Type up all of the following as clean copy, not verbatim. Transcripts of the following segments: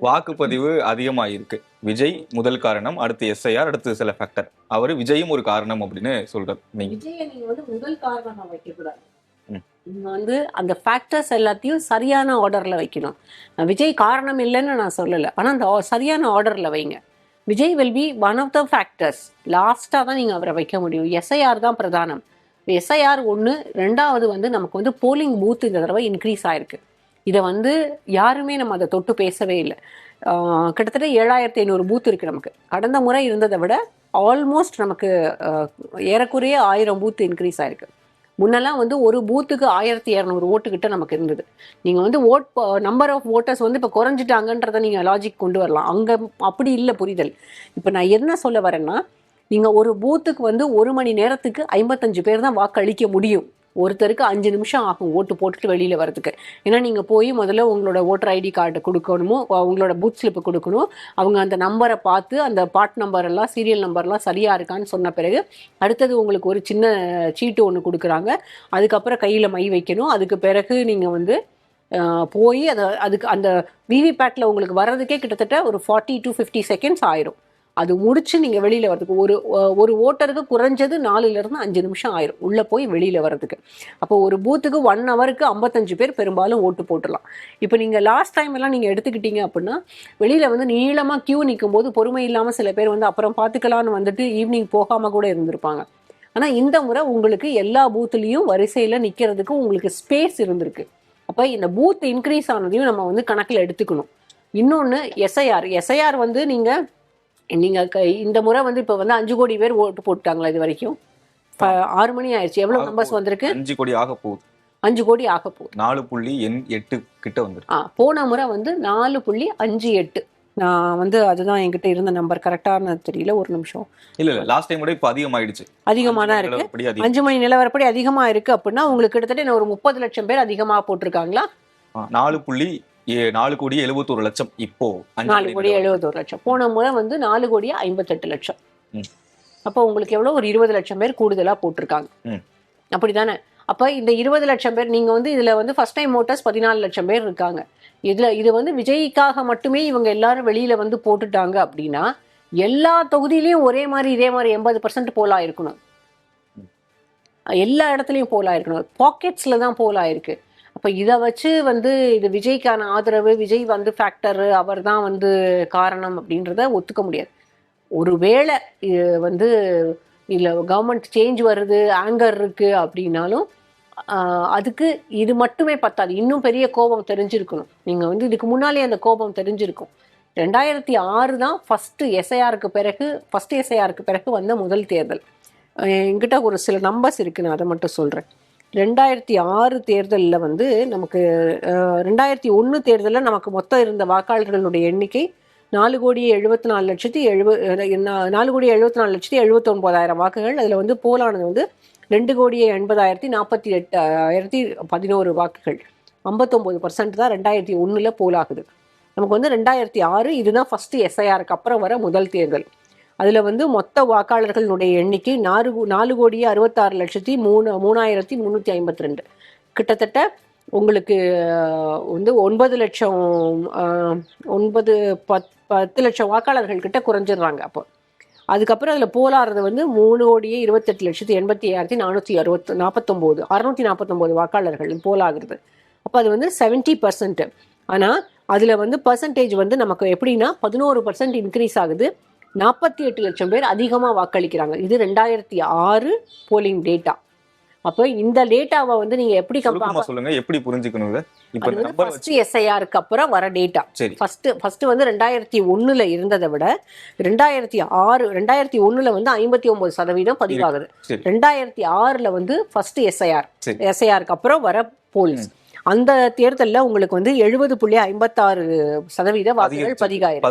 வாக்குப்பதிவு அதிகமாயிருக்கு. விஜய் முதல் காரணம், அடுத்து எஸ்ஐஆர், அடுத்து சில ஃபேக்டர். அவரு விஜயும் ஒரு காரணம் அப்படின்னு சொல்றாரு. விஜயை நீங்க வந்து முதல் காரணமா வைக்க கூடாது. நீங்க வந்து அந்த ஃபேக்டர்ஸ் எல்லாத்தையும் சரியான ஆர்டர்ல வைக்கணும். விஜய் காரணம் இல்லைன்னு நான் சொல்லலை, ஆனா அந்த சரியான ஆர்டர்ல வைங்க. Vijay will be one of the factors. லாஸ்டா தான் நீங்க அவரை வைக்க முடியும். எஸ்ஐஆர் தான் பிரதானம். எஸ்ஐஆர் ஒன்று. ரெண்டாவது வந்து நமக்கு வந்து போலிங் பூத் இந்த தடவை இன்க்ரீஸ் ஆயிருக்கு. இதை வந்து யாருமே நம்ம அதை தொட்டு பேசவே இல்லை. கிட்டத்தட்ட 7500 பூத் இருக்குது நமக்கு. கடந்த முறை இருந்ததை விட ஆல்மோஸ்ட் நமக்கு ஏறக்குறைய 1000 பூத் இன்க்ரீஸ் ஆயிருக்கு. முன்னெல்லாம் வந்து ஒரு பூத்துக்கு 1200 ஓட்டுக்கிட்ட நமக்கு இருந்தது. நீங்கள் வந்து நம்பர் ஆஃப் ஓட்டர்ஸ் வந்து இப்போ குறைஞ்சிட்டாங்கன்றதை நீங்கள் லாஜிக் கொண்டு வரலாம். அங்கே அப்படி இல்லை புரிதல். இப்போ நான் என்ன சொல்ல வரேன்னா, நீங்கள் ஒரு பூத்துக்கு வந்து 1 மணி நேரத்துக்கு 55 பேர் தான் வாக்களிக்க முடியும். ஒருத்தருக்கு 5 நிமிஷம் ஆகும் ஓட்டு போட்டுட்டு வெளியில் வரதுக்கு. ஏன்னா நீங்கள் போய் முதல்ல உங்களோட ஓட்டர் ஐடி கார்டு கொடுக்கணுமோ, உங்களோட பூத் ஸ்லிப்பு கொடுக்கணும். அவங்க அந்த நம்பரை பார்த்து அந்த பார்ட் நம்பர் எல்லாம் சீரியல் நம்பர்லாம் சரியாக இருக்கான்னு சொன்ன பிறகு அடுத்தது உங்களுக்கு ஒரு சின்ன சீட்டு ஒன்று கொடுக்குறாங்க. அதுக்கப்புறம் கையில் மை வைக்கணும். அதுக்கு பிறகு நீங்கள் வந்து போய் அதுக்கு அந்த விவிபேட்டில் உங்களுக்கு வர்றதுக்கே கிட்டத்தட்ட ஒரு 40 to 50 செகண்ட்ஸ் ஆயிரும். அது முடிச்சு நீங்கள் வெளியில் வரதுக்கு ஒரு ஓட்டருக்கு குறைஞ்சது 4லேருந்து 5 நிமிஷம் ஆயிரும் உள்ளே போய் வெளியில் வர்றதுக்கு. அப்போ ஒரு பூத்துக்கு 1 ஹவருக்கு 55 பேர் பெரும்பாலும் ஓட்டு போட்டுடலாம். இப்போ நீங்கள் லாஸ்ட் டைம் எல்லாம் நீங்கள் எடுத்துக்கிட்டீங்க அப்படின்னா வெளியில் வந்து நீளமாக கியூ நிற்கும் போது பொறுமை இல்லாமல் சில பேர் வந்து அப்புறம் பார்த்துக்கலான்னு வந்துட்டு ஈவினிங் போகாமல் கூட இருந்திருப்பாங்க. ஆனால் இந்த முறை உங்களுக்கு எல்லா பூத்துலேயும் வரிசையில் நிற்கிறதுக்கு உங்களுக்கு ஸ்பேஸ் இருந்திருக்கு. அப்போ இந்த பூத் இன்க்ரீஸ் ஆனதையும் நம்ம வந்து கணக்கில் எடுத்துக்கணும். இன்னொன்று எஸ்ஐஆர் வந்து நீங்கள் இந்த முறை வந்து இப்போ வந்து 5 கோடி பேர் ஓட்டு போட்டாங்களா இது வரைக்கும்? 6 மணி ஆயிடுச்சு. எவ்வளவு நம்பர்ஸ் வந்திருக்கு? 5 கோடி ஆக போகுது. 5 கோடி ஆக போகுது. 4.8 கிட்ட வந்துருக்கு. போன முறை வந்து 4.58. நான் வந்து அதுதான் என்கிட்ட இருந்த நம்பர். கரெக்டான தெரியல, ஒரு நிமிஷம். இல்ல லாஸ்ட் டைம் விட இப்போ அதிகமாயிடுச்சு. அதிகமாக தான் இருக்கு. 5 மணி நிலவரப்படி அதிகமா இருக்கு அப்படின்னா உங்களுக்கு கிட்டத்தட்ட ஒரு 30 லட்சம் பேர் அதிகமாக போட்டிருக்காங்களா? 4 கோடி 71 லட்சம். இப்போ 4 கோடி 71 லட்சம். போன முறை வந்து 4 கோடி 58 லட்சம். அப்போ உங்களுக்கு எவ்வளவு? ஒரு 20 லட்சம் பேர் கூடுதலா போட்டிருக்காங்க. அப்படித்தானே? அப்ப இந்த 20 லட்சம் பேர் நீங்க வந்து இதுல வந்து ஃபர்ஸ்ட் டைம் ஓட்டர்ஸ் 14 லட்சம் பேர் இருக்காங்க. இது வந்து விஜய்க்காக மட்டுமே இவங்க எல்லாரும் வெளியில வந்து போட்டுட்டாங்க அப்படின்னா எல்லா தொகுதியிலையும் ஒரே மாதிரி இதே மாதிரி 80% போலா இருக்கணும். எல்லா இடத்துலையும் போலா இருக்கணும். பாக்கெட்ஸ்ல தான் போலா இருக்கு. அப்போ இதை வச்சு வந்து இது விஜய்க்கான ஆதரவு, விஜய் வந்து ஃபேக்டரு, அவர் தான் வந்து காரணம் அப்படின்றத ஒத்துக்க முடியாது. ஒருவேளை வந்து இல்லை கவர்மெண்ட் சேஞ்ச் வருது, ஆங்கர் இருக்குது அப்படின்னாலும் அதுக்கு இது மட்டுமே பத்தாது. இன்னும் பெரிய கோபம் தெரிஞ்சிருக்கணும். நீங்கள் வந்து இதுக்கு முன்னாலே அந்த கோபம் தெரிஞ்சிருக்கும். 2006 தான் ஃபஸ்ட்டு எஸ்ஐஆருக்கு பிறகு வந்த முதல் தேர்தல். என்கிட்ட ஒரு சில நம்பர்ஸ் இருக்குது, நான் அதை மட்டும் சொல்கிறேன். 2006 தேர்தலில் வந்து நமக்கு 2001 தேர்தலில் நமக்கு மொத்தம் இருந்த வாக்காளர்களுடைய எண்ணிக்கை 4,74,74,79,000 வாக்குகள். அதில் வந்து போலானது வந்து 2,80,48,11 வாக்குகள். 59% தான் 2001 போலாகுது. நமக்கு வந்து 2006 இதுதான் ஃபஸ்ட்டு எஸ்ஐஆருக்கு அப்புறம் வர முதல் தேர்தல். அதில் வந்து மொத்த வாக்காளர்களுடைய எண்ணிக்கை 4,66,03,352. கிட்டத்தட்ட உங்களுக்கு வந்து 10 லட்சம் வாக்காளர்கள் கிட்ட குறைஞ்சிடுறாங்க. அப்போ அதுக்கப்புறம் அதில் போலாறது வந்து 3,28,88,449 வாக்காளர்கள் போலாகிறது. அப்போ அது வந்து 70%. ஆனால் அதில் வந்து பர்சன்டேஜ் வந்து நமக்கு எப்படின்னா 11% இன்க்ரீஸ் ஆகுது. 48 லட்சம் பேர் அதிகமாக வாக்களிக்கிறாங்க. இது 2006 போலிங் டேட்டா. அப்போ இந்த டேட்டாவை வந்து நீங்க எப்படி சொல்லுங்க, எப்படி புரிஞ்சுக்கணும்? இப்போ ஃபர்ஸ்ட் எஸ்ஐஆருக்கு அப்புறம் வர டேட்டா. ஃபர்ஸ்ட் வந்து 2001 இருந்ததை விட 2001 வந்து 59% பதிவாகுது. 2006 வந்து ஃபர்ஸ்ட் எஸ்ஐஆருக்கு அப்புறம் வர போல்ஸ். அந்த தேர்தலில் உங்களுக்கு வந்து 70.56% வாக்குகள் பதிவாயிருக்கு.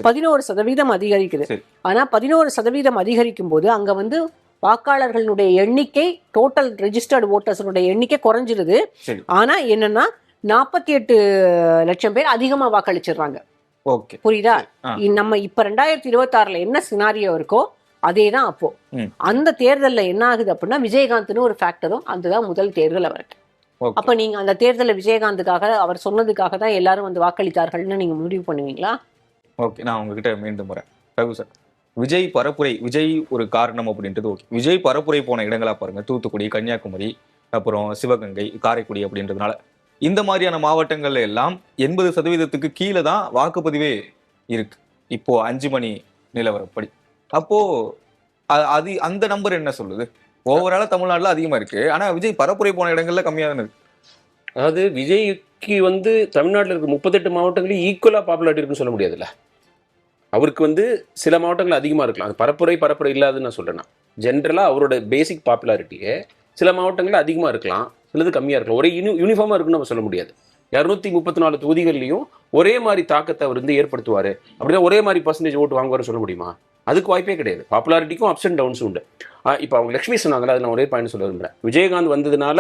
11% அதிகரிக்குது. ஆனா 11% அதிகரிக்கும் போது அங்க வந்து வாக்காளர்களுடைய எண்ணிக்கை, டோட்டல் ரெஜிஸ்டர்டு ஓட்டர்ஸனுடைய எண்ணிக்கை குறைஞ்சிருது. ஆனா என்னன்னா 48 லட்சம் பேர் அதிகமா வாக்களிச்சிடுறாங்க. புரியுதா? நம்ம இப்ப 2026 என்ன சினாரியோ இருக்கோ அதே தான் அப்போ. அந்த தேர்தலில் என்ன ஆகுது அப்படின்னா விஜயகாந்த்னு ஒரு ஃபேக்டரும் அதுதான் முதல் தேர்தல் அவருக்கு. ஓகே அப்ப நீங்க அந்த தேர்தலை விஜயகாந்துக்காக அவர் சொன்னதுக்காக தான் எல்லாரும் வந்து வாக்களித்தார்கள்னு நீங்க முடிவு பண்ணுவீங்களா? ஓகே நான் உங்ககிட்ட மீண்டும் வரேன். ரகு சார், விஜய் பரப்புரை, விஜய் ஒரு காரணம் அப்படின்றது ஓகே. விஜய் பரப்புரை போன இடங்களா பாருங்க, தூத்துக்குடி, கன்னியாகுமரி, அப்புறம் சிவகங்கை, காரைக்குடி அப்படின்றதுனால இந்த மாதிரியான மாவட்டங்கள்ல எல்லாம் 80% கீழே தான் வாக்குப்பதிவே இருக்கு இப்போ 5 மணி நிலவரப்படி. அப்போ அது அந்த நம்பர் என்ன சொல்லுது? ஓவராலா தமிழ்நாட்டுல அதிகமா இருக்கு, ஆனா விஜய் பரப்புரை போன இடங்கள்ல கம்மியா தானே இருக்கு. அதாவது விஜய்க்கு வந்து தமிழ்நாட்டில் இருக்க 38 மாவட்டங்களையும் ஈக்குவலா பாப்புலாரிட்டி இருக்குன்னு சொல்ல முடியாதுல்ல. அவருக்கு வந்து சில மாவட்டங்கள் அதிகமா இருக்கலாம். அது பரப்புரை இல்லாதுன்னு நான் சொல்றேன். ஜென்ரலா அவரோட பேசிக் பாப்புலாரிட்டியே சில மாவட்டங்கள்ல அதிகமா இருக்கலாம், சிலது கம்மியா இருக்கலாம். ஒரே யூனிஃபார்மா இருக்குன்னு நம்ம சொல்ல முடியாது. 234 தொகுதிகள்லையும் ஒரே மாதிரி தாக்கத்தை அவர் வந்து ஏற்படுத்துவாரு, அப்படின்னா ஒரே மாதிரி பர்சன்டேஜ் ஓட்டு வாங்குவாரு சொல்ல முடியுமா? அதுக்கு வாய்ப்பே கிடையாது. பாப்புலாரிட்டிக்கும் அப்ஸ் அண்ட் டவுன்ஸ் உண்டு. இப்போ அவங்க லட்சுமி சொன்னாங்களா, அதில் நான் ஒரே பாயிண்ட் சொல்ல விரும்புகிறேன். விஜயகாந்த் வந்ததுனால,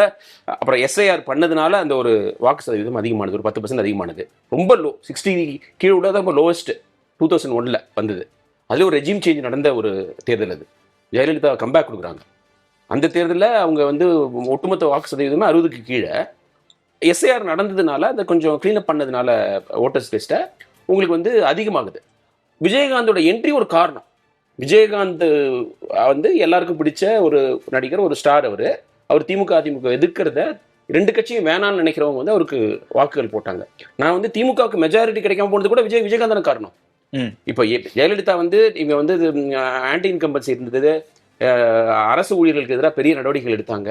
அப்புறம் எஸ்ஐஆர் பண்ணதுனால அந்த ஒரு வாக்கு சதவீதம் அதிகமானது, ஒரு 10% அதிகமானது. ரொம்ப லோ, 60 கீழே உள்ள தான் ரொம்ப லோவஸ்ட் 2001 வந்தது. அதில் ஒரு ரெஜிம் சேஞ்ச் நடந்த ஒரு தேர்தல் அது. ஜெயலலிதா கம்பேக் கொடுக்குறாங்க. அந்த தேர்தலில் அவங்க வந்து ஒட்டுமொத்த வாக்கு சதவீதமே 60க்கு கீழே. எஸ்ஐஆர் நடந்ததுனால அதை கொஞ்சம் க்ளீனப் பண்ணதுனால ஓட்டர்ஸ் லிஸ்ட்டை உங்களுக்கு வந்து அதிகமாகுது. விஜயகாந்தோட என்ட்ரி ஒரு காரணம். விஜயகாந்த் வந்து எல்லாருக்கும் பிடிச்ச ஒரு நடிகர், ஒரு ஸ்டார். அவர் திமுக அதிமுக எதிர்க்கிறத 2 கட்சியும் வேணான்னு நினைக்கிறவங்க வந்து அவருக்கு வாக்குகள் போட்டாங்க. நான் வந்து திமுகவுக்கு மெஜாரிட்டி கிடைக்காம போனது கூட விஜயகாந்தான காரணம். இப்போ ஜெயலலிதா வந்து இவங்க வந்து ஆன்டி இன்கம்பன்சி இருந்தது, அரசு ஊழியர்களுக்கு எதிராக பெரிய நடவடிக்கைகள் எடுத்தாங்க,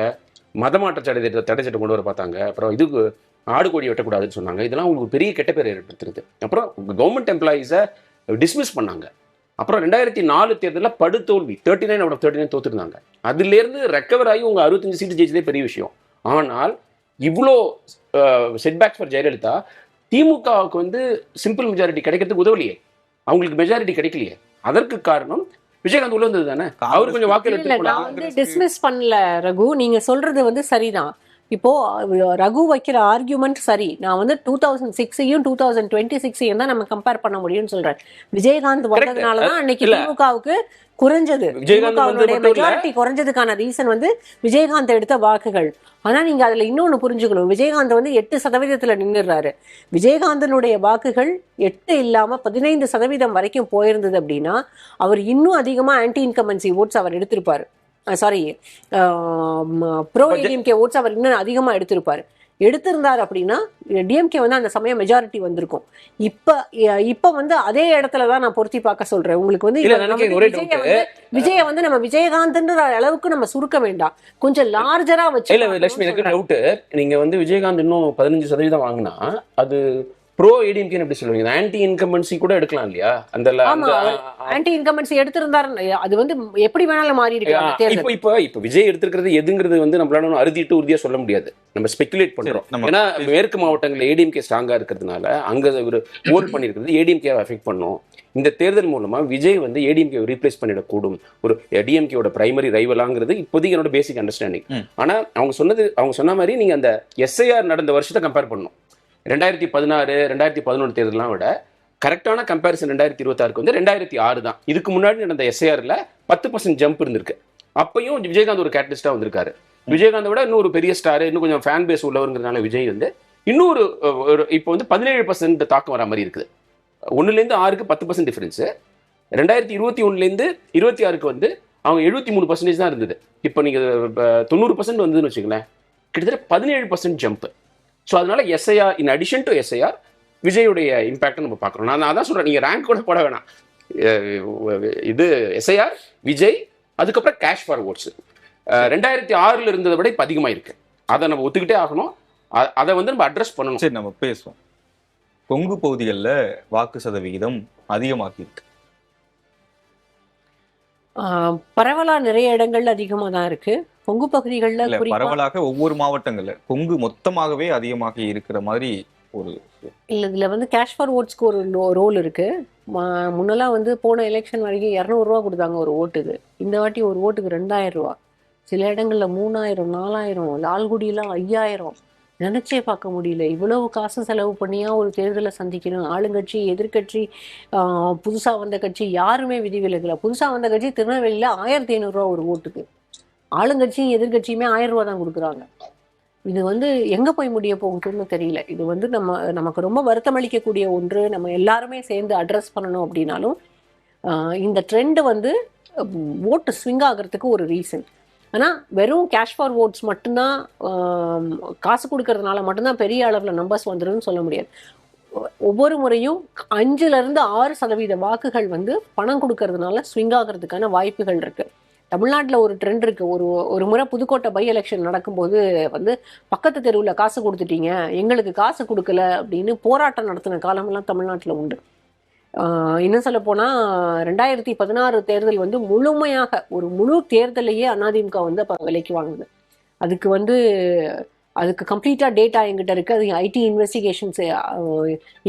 மதமாற்ற தடை சட்டம் கொண்டு வர பார்த்தாங்க, அப்புறம் இதுக்கு ஆடு கோடி வெட்டக்கூடாதுன்னு சொன்னாங்க. இதெல்லாம் உங்களுக்கு பெரிய கெட்ட பேர் ஏற்படுத்துறது. அப்புறம் கவர்மெண்ட் எம்ப்ளாயீஸை டிஸ்மிஸ் பண்ணாங்க. அப்புறம் 2004 தேர்தலில் படுதோல்வி, 39 out of 39 தோத்துருந்தாங்க. அதுலேருந்து ரெக்கவர் ஆகி உங்க 65 சீட்டு ஜெயிச்சதே பெரிய விஷயம். ஆனால் இவ்வளோ செட்பேக்ஸ் ஃபார் ஜெயலலிதா, திமுகவுக்கு வந்து சிம்பிள் மெஜாரிட்டி கிடைக்கிறதுக்கு உதவலையே, அவங்களுக்கு மெஜாரிட்டி கிடைக்கலையே. அதற்கு காரணம் விஜயகாந்த் உள்ள வந்தது தானே. அவர் கொஞ்சம் வாக்குகள் நான் வந்து டிஸ்மிஸ் பண்ணல ரகு, நீங்க சொல்றது வந்து சரிதான். இப்போ ரகு வைக்கிற ஆர்கியூமெண்ட் சரி. நான் வந்து 2006ஐயும் 2026ஐயும் தான் நம்ம கம்பேர் பண்ண முடியும்னு சொல்றேன். விஜயகாந்த் வந்ததுனாலதான் அன்னைக்கு திமுகவுக்கு குறைஞ்சது, மெஜாரிட்டி குறைஞ்சதுக்கான ரீசன் வந்து விஜயகாந்த் எடுத்த வாக்குகள். ஆனா நீங்க அதுல இன்னொன்னு புரிஞ்சுக்கணும், விஜயகாந்த் வந்து 8% நின்றுறாரு. விஜயகாந்தனுடைய வாக்குகள் 8 இல்லாம 15% வரைக்கும் போயிருந்தது அப்படின்னா அவர் இன்னும் அதிகமா ஆன்டி இன்கம்பன்சி ஓட்ஸ் அவர் எடுத்திருப்பாரு. சாரி, ப்ரோ ஏடிஎம்கே ஓட்ஸ் அவர் இன்னும் அதிகமா எடுத்திருந்தார் அப்படின்னா டிஎம்கே வந்து அந்த சமயம் மெஜாரிட்டி வந்திருக்கும். இப்ப வந்து அதே இடத்துல தான் நான் பொருத்தி பார்க்க சொல்றேன். உங்களுக்கு வந்து விஜய வந்து நம்ம விஜயகாந்த்ன்ற அளவுக்கு நம்ம சுருக்க வேண்டாம், கொஞ்சம் லார்ஜரா வச்சு. லட்சுமி, எனக்கு டவுட், நீங்க வந்து விஜயகாந்த் இன்னும் 15% வாங்கினா அது ப்ரோ ஏடிஎம்கே எப்படி சொல்லுவீங்க? ஆன்டி இன்கம்பன்சி கூட எடுக்கலாம் இல்லையா? அந்த ஆன்டி இன்கம்பன்சி எடுத்திருந்தாரு, அது வந்து எப்படி வேணாலும் மாறி இருக்கு. இப்போ விஜய் எடுத்திருக்கிறது எதுங்கிறது வந்து நம்மளால அறுதிட்டு உறுதியா சொல்ல முடியாது, நம்ம ஸ்பெகுலேட் பண்றோம். ஏன்னா மேற்கு மாவட்டங்களில் ஏடிஎம்கே ஸ்ட்ராங்கா இருக்கிறதுனால அங்க ஒரு ஓட் பண்ணிருக்கிறது ஏடிஎம்கே அஃபெக்ட் பண்ணும். இந்த தேர்தல் மூலமா விஜய் வந்து ஏடிஎம்கே ரீப்ளேஸ் பண்ணிடக்கூடும், ஒரு டிஎம்கேவோட பிரைமரி ரைவலாங்கிறது இப்போதைக்கு என்னோட பேசிக் அண்டர்ஸ்டாண்டிங். ஆனா அவங்க சொன்ன மாதிரி நீங்க அந்த எஸ்ஐஆர் நடந்த வருஷத்தை கம்பேர் பண்ணணும். 2016, 2011 தேர்தலாம் விட கரெக்டான கம்பேரிசன் 2026 வந்து 2006 தான். இதுக்கு முன்னாடி நடந்த எஸ்ஐஆர்ல 10% ஜம்ப் இருந்திருக்கு. அப்பயும் விஜயகாந்த் ஒரு கேட்டலிஸ்டா வந்திருக்காரு. விஜயகாந்தை விட இன்னும் ஒரு பெரிய ஸ்டார், இன்னும் கொஞ்சம் ஃபேன் பேஸ் உள்ளவங்கிறதுனால விஜய் வந்து இன்னொரு இப்போ வந்து 17% தாக்கம் வர மாதிரி இருக்குது. 1லேருந்து 6க்கு 10% டிஃபரன்ஸ். 2021லேருந்து 26க்கு வந்து அவங்க 73% தான் இருந்தது. இப்போ நீங்க 90% வந்ததுன்னு வச்சுங்களேன், கிட்டத்தட்ட 17% ஜம்ப். ஸோ அதனால SIR in addition to SIR விஜயுடைய இம்பாக்ட் நம்ம பார்க்குறோம். நான் அதான் சொல்கிறேன், நீங்கள் ரேங்க் கூட போட வேணாம். இது எஸ்ஐஆர், விஜய், அதுக்கப்புறம் கேஷ் ஃபார் ஓட்ஸ் 2006 இருந்ததை விட இப்போ அதிகமாக இருக்கு. அதை நம்ம ஒத்துக்கிட்டே ஆகணும், அதை வந்து நம்ம அட்ரஸ் பண்ணணும். சரி, நம்ம பேசுவோம். கொங்கு பகுதிகளில் வாக்கு சதவிகிதம் அதிகமாகி இருக்கு. பரவலா நிறைய இடங்கள்ல அதிகமாக தான் இருக்கு. கொங்கு பகுதிகளில் பரவலாக ஒவ்வொரு மாவட்டங்கள்ல கொங்கு மொத்தமாகவே அதிகமாக இருக்கிற மாதிரி ஒரு இல்லை. இதில் வந்து கேஷ் ஃபார் ஓட்ஸ்க்கு ஒரு ரோல் இருக்கு. முன்னெல்லாம் வந்து போன எலெக்ஷன் வரைக்கும் 200 ரூபா கொடுத்தாங்க ஒரு ஓட்டுக்கு. இந்த வாட்டி ஒரு ஓட்டுக்கு 2000 ரூபா, சில இடங்கள்ல 3000, 4000, லால்குடியெல்லாம் 5000. நினைச்சே பார்க்க முடியல, இவ்வளவு காசு செலவு பண்ணியா ஒரு தேர்தலை சந்திக்கணும். ஆளுங்கட்சி, எதிர்கட்சி, புதுசா வந்த கட்சி யாருமே விதிவிலக்கல. புதுசா வந்த கட்சி திருநெல்வேலியில 1500 ரூபா ஒரு ஓட்டுக்கு, ஆளுங்கட்சியும் எதிர்கட்சியுமே 1000 ரூபா தான் கொடுக்குறாங்க. இது வந்து எங்க போய் முடிய போகுதுன்னு தெரியல. இது வந்து நமக்கு ரொம்ப வருத்தமளிக்கக்கூடிய ஒன்று. நம்ம எல்லாருமே சேர்ந்து அட்ரஸ் பண்ணணும் அப்படின்னாலும் இந்த ட்ரெண்ட் வந்து ஓட்டு ஸ்விங் ஆகிறதுக்கு ஒரு ரீசன். ஆனால் வெறும் கேஷ் ஃபார் ஓட்ஸ் மட்டும்தான், காசு கொடுக்கறதுனால மட்டும்தான் பெரிய அளவில் நம்பர்ஸ் வந்துடும்னு சொல்ல முடியாது. ஒவ்வொரு முறையும் 5-6% வாக்குகள் வந்து பணம் கொடுக்கறதுனால ஸ்விங் ஆகிறதுக்கான வாய்ப்புகள் இருக்கு. தமிழ்நாட்டில் ஒரு ட்ரெண்ட் இருக்கு. ஒரு முறை புதுக்கோட்டை பை எலெக்ஷன் நடக்கும்போது வந்து பக்கத்து தெருவில் காசு கொடுத்துட்டீங்க, எங்களுக்கு காசு கொடுக்கல அப்படின்னு போராட்டம் நடத்தின காலமெல்லாம் தமிழ்நாட்டில் உண்டு. இன்னும் சொல்ல போனா 2016 தேர்தல் வந்து முழுமையாக ஒரு முழு தேர்தலையே அதிமுக வந்து அப்ப விலைக்கு வாங்குது. அதுக்கு கம்ப்ளீட்டா டேட்டா எங்கிட்ட இருக்கு. அது ஐடி இன்வெஸ்டிகேஷன்ஸ்,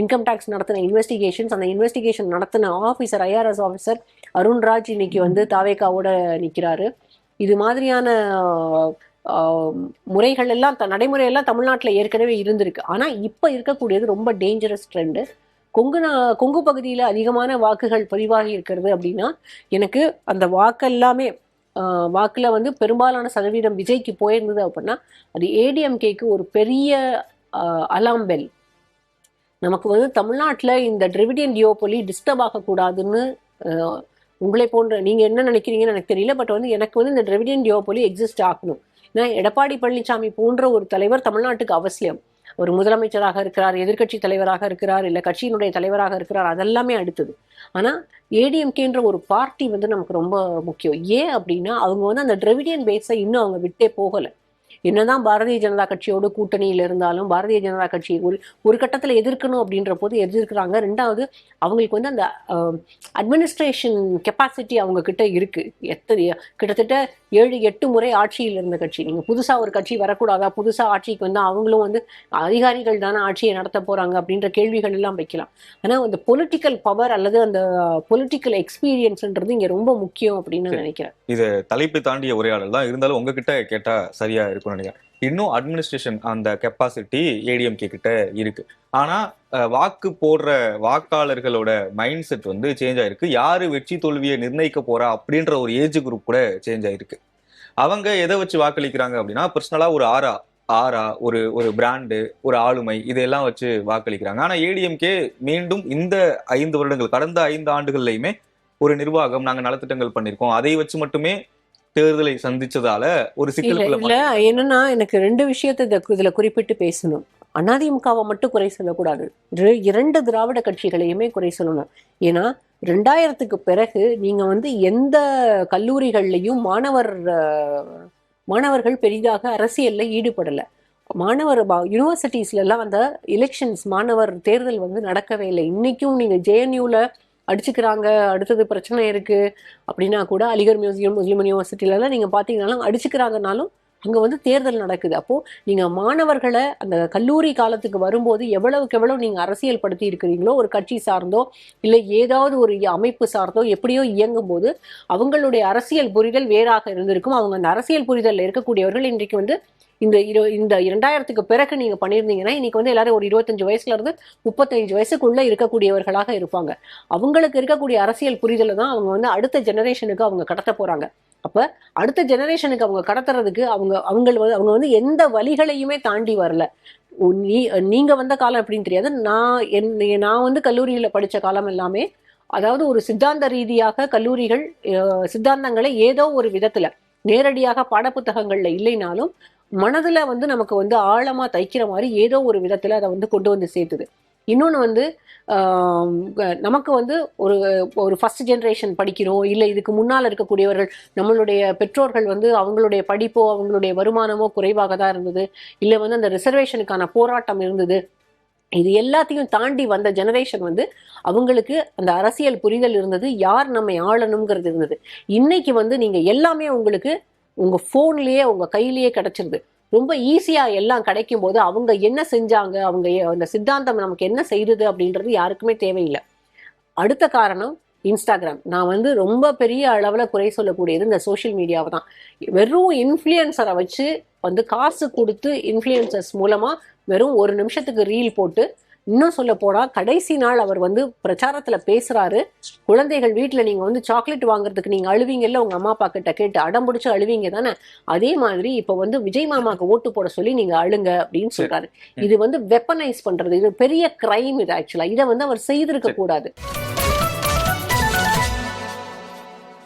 இன்கம் டேக்ஸ் நடத்தின இன்வெஸ்டிகேஷன்ஸ், அந்த இன்வெஸ்டிகேஷன் நடத்தின ஆஃபீஸர், ஐஆர்எஸ் ஆஃபீஸர் அருண்ராஜ் இன்னைக்கு வந்து தாவேகாவோட நிற்கிறாரு. இது மாதிரியான முறைகள் எல்லாம் நடைமுறையெல்லாம் தமிழ்நாட்டில் ஏற்கனவே இருந்திருக்கு. ஆனால் இப்போ இருக்கக்கூடியது ரொம்ப டேஞ்சரஸ் ட்ரெண்டு. கொங்கு பகுதியில் அதிகமான வாக்குகள் பதிவாகி இருக்கிறது அப்படின்னா, எனக்கு அந்த வாக்கெல்லாமே வாக்கில் வந்து பெரும்பாலான சதவீதம் விஜய்க்கு போயிருந்தது அப்படின்னா, அது ஏடிஎம்கேக்கு ஒரு பெரிய அலாம் பெல். நமக்கு வந்து தமிழ்நாட்டில் இந்த டிரிவிடியன் டியோபொலி டிஸ்டர்ப் ஆகக்கூடாதுன்னு உங்களை போன்ற நீங்கள் என்ன நினைக்கிறீங்கன்னு எனக்கு தெரியல. பட் வந்து எனக்கு வந்து இந்த டிரிவிடியன் டியோபொலி எக்ஸிஸ்ட் ஆகணும். ஏன்னா எடப்பாடி பழனிசாமி போன்ற ஒரு தலைவர் தமிழ்நாட்டுக்கு அவசியம். ஒரு முதலமைச்சராக இருக்கிறார், எதிர்கட்சி தலைவராக இருக்கிறார், இல்லை கட்சியினுடைய தலைவராக இருக்கிறார், அதெல்லாமே அடுத்தது. ஆனால் ஏடிஎம்கேன்ற ஒரு பார்ட்டி வந்து நமக்கு ரொம்ப முக்கியம். ஏன் அப்படின்னா அவங்க வந்து அந்த டிரிவிடியன் பேஸை இன்னும் அவங்க விட்டே போகலை. என்னதான் பாரதிய ஜனதா கட்சியோட கூட்டணியில் இருந்தாலும் பாரதிய ஜனதா கட்சி ஒரு கட்டத்தில் எதிர்க்கணும் அப்படின்ற போது எதிர்க்கிறாங்க. ரெண்டாவது, அவங்களுக்கு வந்து அந்த அட்மினிஸ்ட்ரேஷன் கெப்பாசிட்டி அவங்க கிட்ட இருக்கு. கிட்டத்தட்ட 7-8 முறை ஆட்சியில் இருந்த கட்சி. நீங்க புதுசா ஒரு கட்சி வரக்கூடாதா, புதுசா ஆட்சிக்கு வந்து அவங்களும் வந்து அதிகாரிகள் தானே ஆட்சியை நடத்த போறாங்க அப்படின்ற கேள்விகள் எல்லாம் வைக்கலாம். ஆனா அந்த பொலிட்டிக்கல் பவர் அல்லது அந்த பொலிட்டிக்கல் எக்ஸ்பீரியன்ஸ்ன்றது இங்க ரொம்ப முக்கியம் அப்படின்னு நினைக்கிறேன். இது தலைப்பை தாண்டிய உரையாடல் தான் இருந்தாலும் உங்ககிட்ட கேட்டா சரியா இருக்கும் நினைக்கிறேன். இன்னும் அட்மினிஸ்ட்ரேஷன் அந்த கெப்பாசிட்டி ஏடிஎம்கே கிட்ட இருக்கு. ஆனா வாக்கு போடுற வாக்காளர்களோட மைண்ட் செட் வந்து சேஞ்ச் ஆயிருக்கு. யாரு வெற்றி தோல்வியை நிர்ணயிக்க போறா அப்படின்ற ஒரு ஏஜ் குரூப் கூட சேஞ்ச் ஆயிருக்கு. அவங்க எதை வச்சு வாக்களிக்கிறாங்க அப்படின்னா, பர்சனலா ஒரு ஆரா ஒரு பிராண்டு, ஒரு ஆளுமை, இதெல்லாம் வச்சு வாக்களிக்கிறாங்க. ஆனா ஏடிஎம்கே மீண்டும் இந்த 5 வருடங்கள், கடந்த 5 ஆண்டுகள்லையுமே ஒரு நிர்வாகம், நாங்க நலத்திட்டங்கள் பண்ணிருக்கோம், அதை வச்சு மட்டுமே தேர்தலை சந்திச்சதால ஒரு சிக்கலுக்குள்ள என்னன்னா, எனக்கு 2 விஷயத்தை இதுல குறிப்பிட்டு பேசணும். அதிமுகவை மட்டும் குறை சொல்லக்கூடாது, 2 திராவிட கட்சிகளையுமே குறை சொல்லணும். ஏன்னா 2000க்கு பிறகு நீங்க வந்து எந்த கல்லூரிகள்லையும் மாணவர்கள் பெரிதாக அரசியல்ல ஈடுபடல. யூனிவர்சிட்டிஸ்ல எல்லாம் அந்த எலெக்ஷன்ஸ், மாணவர் தேர்தல் வந்து நடக்கவே இல்லை. இன்னைக்கும் நீங்க ஜேஎன்யூல அடிச்சுக்கிறாங்க, அடுத்தது பிரச்சனை இருக்கு அப்படின்னா கூட, அலிகர் மியூசியம், முஸ்லிம் யூனிவர்சிட்டிலலாம் நீங்க பாத்தீங்கன்னாலும் அடிச்சுக்கிறாங்கனாலும் அங்க வந்து தேர்தல் நடக்குது. அப்போ நீங்க மாணவர்களை அந்த கல்லூரி காலத்துக்கு வரும்போது எவ்வளவுக்கு எவ்வளவு நீங்க அரசியல் படுத்தி இருக்கிறீங்களோ, ஒரு கட்சி சார்ந்தோ இல்லை ஏதாவது ஒரு அமைப்பு சார்ந்தோ எப்படியோ இயங்கும் போது அவங்களுடைய அரசியல் புரிதல் வேறாக இருந்திருக்கும். அவங்க அந்த அரசியல் புரிதல்ல இருக்கக்கூடியவர்கள் இன்றைக்கு வந்து இந்த 2000க்கு பிறகு நீங்க பண்ணியிருந்தீங்கன்னா இன்னைக்கு வந்து எல்லாரும் ஒரு 25 வயசுல இருந்து 35 வயசுக்குள்ள இருக்கக்கூடியவர்களாக இருப்பாங்க. அவங்களுக்கு இருக்கக்கூடிய அரசியல் புரிதலை தான் அவங்க வந்து அடுத்த ஜெனரேஷனுக்கு அவங்க கடத்த போறாங்க. அப்ப அடுத்த ஜெனரேஷனுக்கு அவங்க கடத்துறதுக்கு அவங்க வந்து எந்த வழிகளையுமே தாண்டி வரல. நீங்க வந்த காலம் எப்படின்னு தெரியாது. நான் வந்து கல்லூரியில படிச்ச காலம் எல்லாமே, அதாவது ஒரு சித்தாந்த ரீதியாக கல்லூரிகள் சித்தாந்தங்களை ஏதோ ஒரு விதத்துல நேரடியாக பாடப்புத்தகங்கள்ல இல்லைனாலும் மனதுல வந்து நமக்கு வந்து ஆழமா தைக்கிற மாதிரி ஏதோ ஒரு விதத்துல அதை வந்து கொண்டு வந்து சேர்த்துது. இன்னொன்று வந்து நமக்கு வந்து ஒரு ஃபர்ஸ்ட் ஜென்ரேஷன் படிக்கிறோம், இல்லை இதுக்கு முன்னால் இருக்கக்கூடியவர்கள், நம்மளுடைய பெற்றோர்கள் வந்து அவங்களுடைய படிப்போ அவங்களுடைய வருமானமோ குறைவாக தான் இருந்தது, இல்லை வந்து அந்த ரிசர்வேஷனுக்கான போராட்டம் இருந்தது. இது எல்லாத்தையும் தாண்டி வந்த ஜெனரேஷன் வந்து அவங்களுக்கு அந்த அரசியல் புரிதல் இருந்தது, யார் நம்மை ஆளணுங்கிறது இருந்தது. இன்னைக்கு வந்து நீங்க எல்லாமே உங்களுக்கு உங்க போன்லயே உங்க கையிலேயே கிடைச்சிருது. ரொம்ப ஈஸியா எல்லாம் கிடைக்கும் போது அவங்க என்ன செஞ்சாங்க, அவங்க அந்த சித்தாந்தம் நமக்கு என்ன செய்யுது அப்படின்றது யாருக்குமே தேவையில்லை. அடுத்த காரணம் இன்ஸ்டாகிராம். நான் வந்து ரொம்ப பெரிய அளவுல குறை சொல்லக்கூடியது இந்த சோஷியல் மீடியாவை தான். வெறும் இன்ஃப்ளூயன்சரை வச்சு வந்து காசு கொடுத்து இன்ஃப்ளூயன்சர்ஸ் மூலமா வெறும் 1 நிமிஷத்துக்கு ரீல் போட்டு இன்னும் சொல்ல போனா கடைசி நாள் அவர் வந்து பிரச்சாரத்துல பேசுறாரு, குழந்தைகள் வீட்டுல நீங்க வந்து சாக்லேட் வாங்குறதுக்கு நீங்க அழுவீங்கல்ல உங்க அம்மா அப்பா கிட்ட கேட்டு அடம் பிடிச்சு அழுவீங்க தானே, அதே மாதிரி இப்ப வந்து விஜய் மாமாக்கு ஓட்டு போட சொல்லி நீங்க அழுங்க அப்படின்னு சொல்றாரு. இது வந்து வெப்பனைஸ் பண்றது, இது பெரிய கிரைம். இது ஆக்சுவலா இதை வந்து அவர் செய்திருக்க கூடாது.